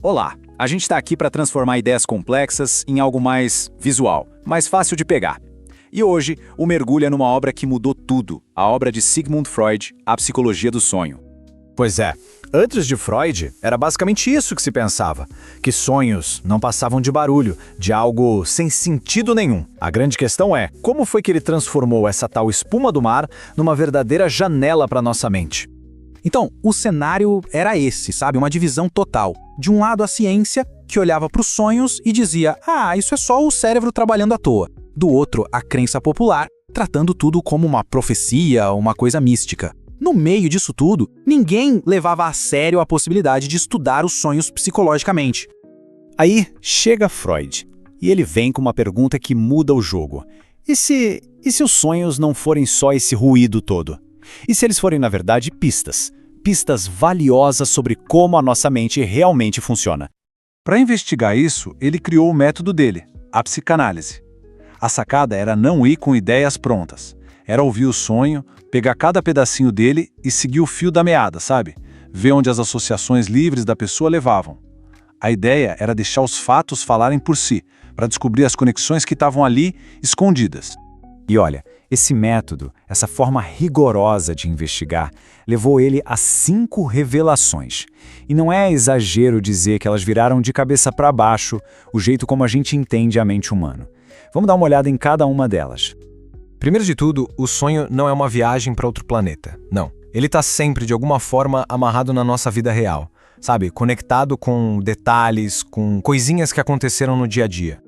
Olá, a gente está aqui para transformar ideias complexas em algo mais visual, mais fácil de pegar. E hoje, o mergulho é numa obra que mudou tudo, a obra de Sigmund Freud, A Psicologia do Sonho. Pois é, antes de Freud, era basicamente isso que se pensava, que sonhos não passavam de barulho, de algo sem sentido nenhum. A grande questão é, como foi que ele transformou essa tal espuma do mar numa verdadeira janela para nossa mente? Então, o cenário era esse, sabe? Uma divisão total. De um lado, a ciência, que olhava para os sonhos e dizia, isso é só o cérebro trabalhando à toa. Do outro, a crença popular, tratando tudo como uma profecia, uma coisa mística. No meio disso tudo, ninguém levava a sério a possibilidade de estudar os sonhos psicologicamente. Aí chega Freud, e ele vem com uma pergunta que muda o jogo. E se os sonhos não forem só esse ruído todo? E se eles forem, na verdade, pistas? Pistas valiosas sobre como a nossa mente realmente funciona. Para investigar isso, ele criou o método dele, a psicanálise. A sacada era não ir com ideias prontas. Era ouvir o sonho, pegar cada pedacinho dele e seguir o fio da meada, sabe? Ver onde as associações livres da pessoa levavam. A ideia era deixar os fatos falarem por si, para descobrir as conexões que estavam ali, escondidas. E olha, esse método, essa forma rigorosa de investigar, levou ele a 5 revelações. E não é exagero dizer que elas viraram de cabeça para baixo o jeito como a gente entende a mente humana. Vamos dar uma olhada em cada uma delas. Primeiro de tudo, o sonho não é uma viagem para outro planeta. Não. Ele está sempre, de alguma forma, amarrado na nossa vida real. Sabe? Conectado com detalhes, com coisinhas que aconteceram no dia a dia.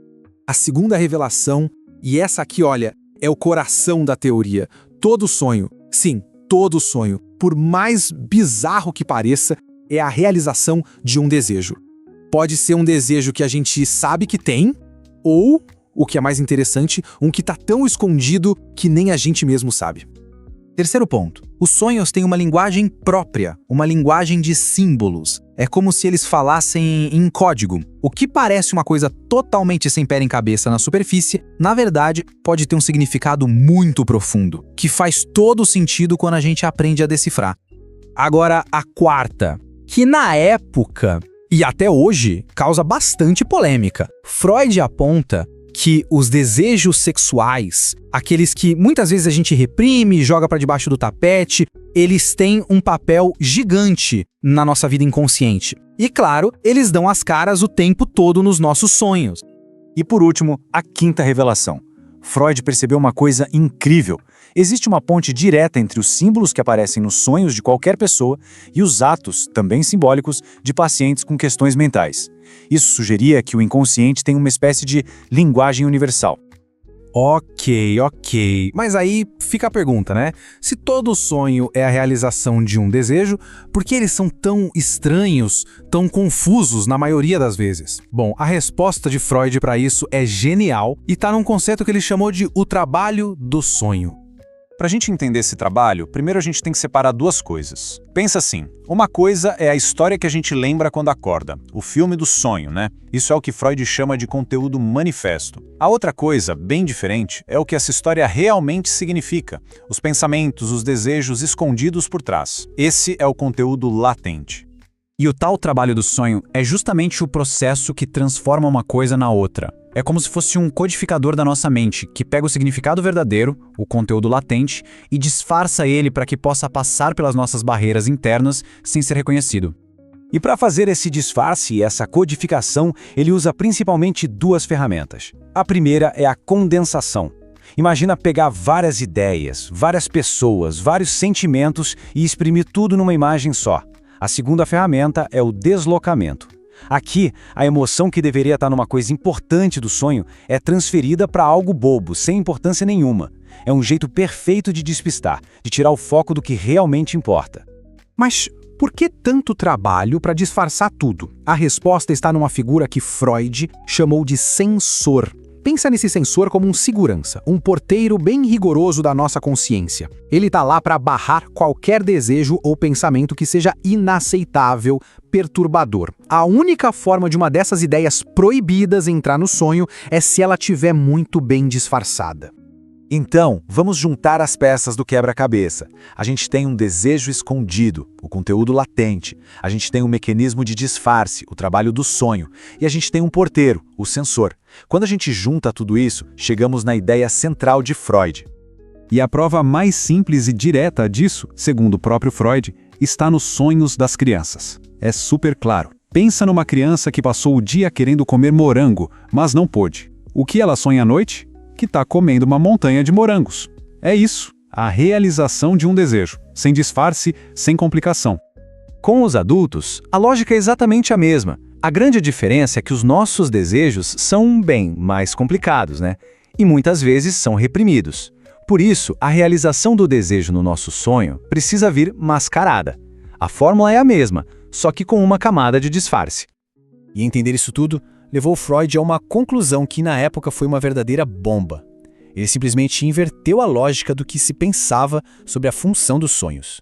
A segunda revelação, e essa aqui, olha, é o coração da teoria. Todo sonho, sim, todo sonho, por mais bizarro que pareça, é a realização de um desejo. Pode ser um desejo que a gente sabe que tem, ou, o que é mais interessante, um que está tão escondido que nem a gente mesmo sabe. Terceiro ponto. Os sonhos têm uma linguagem própria, uma linguagem de símbolos. É como se eles falassem em código. O que parece uma coisa totalmente sem pé nem cabeça na superfície, na verdade, pode ter um significado muito profundo, que faz todo sentido quando a gente aprende a decifrar. Agora, a quarta, que na época, e até hoje, causa bastante polêmica. Freud aponta que os desejos sexuais, aqueles que muitas vezes a gente reprime e joga para debaixo do tapete, eles têm um papel gigante na nossa vida inconsciente. E claro, eles dão as caras o tempo todo nos nossos sonhos. E por último, a quinta revelação. Freud percebeu uma coisa incrível. Existe uma ponte direta entre os símbolos que aparecem nos sonhos de qualquer pessoa e os atos, também simbólicos, de pacientes com questões mentais. Isso sugeria que o inconsciente tem uma espécie de linguagem universal. Ok. Mas aí fica a pergunta, né? Se todo sonho é a realização de um desejo, por que eles são tão estranhos, tão confusos na maioria das vezes? Bom, a resposta de Freud para isso é genial e tá num conceito que ele chamou de o trabalho do sonho. Para a gente entender esse trabalho, primeiro a gente tem que separar duas coisas. Pensa assim, uma coisa é a história que a gente lembra quando acorda, o filme do sonho, né? Isso é o que Freud chama de conteúdo manifesto. A outra coisa, bem diferente, é o que essa história realmente significa, os pensamentos, os desejos escondidos por trás. Esse é o conteúdo latente. E o tal trabalho do sonho é justamente o processo que transforma uma coisa na outra. É como se fosse um codificador da nossa mente, que pega o significado verdadeiro, o conteúdo latente, e disfarça ele para que possa passar pelas nossas barreiras internas sem ser reconhecido. E para fazer esse disfarce e essa codificação, ele usa principalmente 2 ferramentas. A primeira é a condensação. Imagina pegar várias ideias, várias pessoas, vários sentimentos e exprimir tudo numa imagem só. A segunda ferramenta é o deslocamento. Aqui, a emoção que deveria estar numa coisa importante do sonho é transferida para algo bobo, sem importância nenhuma. É um jeito perfeito de despistar, de tirar o foco do que realmente importa. Mas por que tanto trabalho para disfarçar tudo? A resposta está numa figura que Freud chamou de sensor. Pensa nesse sensor como um segurança, um porteiro bem rigoroso da nossa consciência. Ele está lá para barrar qualquer desejo ou pensamento que seja inaceitável, perturbador. A única forma de uma dessas ideias proibidas entrar no sonho é se ela estiver muito bem disfarçada. Então, vamos juntar as peças do quebra-cabeça. A gente tem um desejo escondido, o conteúdo latente. A gente tem um mecanismo de disfarce, o trabalho do sonho. E a gente tem um porteiro, o sensor. Quando a gente junta tudo isso, chegamos na ideia central de Freud. E a prova mais simples e direta disso, segundo o próprio Freud, está nos sonhos das crianças. É super claro. Pensa numa criança que passou o dia querendo comer morango, mas não pôde. O que ela sonha à noite? Que está comendo uma montanha de morangos. É isso, a realização de um desejo, sem disfarce, sem complicação. Com os adultos, a lógica é exatamente a mesma. A grande diferença é que os nossos desejos são, bem, mais complicados, né? E muitas vezes são reprimidos. Por isso, a realização do desejo no nosso sonho precisa vir mascarada. A fórmula é a mesma, só que com uma camada de disfarce. E entender isso tudo levou Freud a uma conclusão que na época foi uma verdadeira bomba. Ele simplesmente inverteu a lógica do que se pensava sobre a função dos sonhos.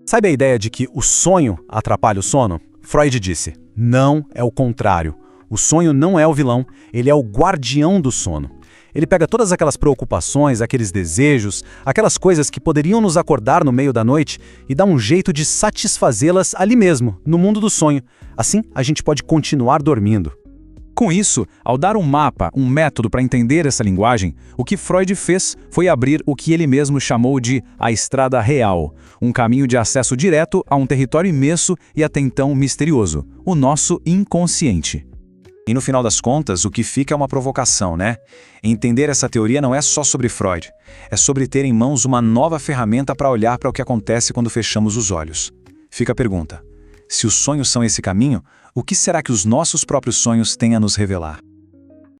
Sabe a ideia de que o sonho atrapalha o sono? Freud disse, não, é o contrário. O sonho não é o vilão, ele é o guardião do sono. Ele pega todas aquelas preocupações, aqueles desejos, aquelas coisas que poderiam nos acordar no meio da noite e dá um jeito de satisfazê-las ali mesmo, no mundo do sonho. Assim, a gente pode continuar dormindo. Com isso, ao dar um mapa, um método para entender essa linguagem, o que Freud fez foi abrir o que ele mesmo chamou de a estrada real, um caminho de acesso direto a um território imenso e até então misterioso, o nosso inconsciente. E no final das contas, o que fica é uma provocação, né? Entender essa teoria não é só sobre Freud, é sobre ter em mãos uma nova ferramenta para olhar para o que acontece quando fechamos os olhos. Fica a pergunta: se os sonhos são esse caminho, o que será que os nossos próprios sonhos têm a nos revelar?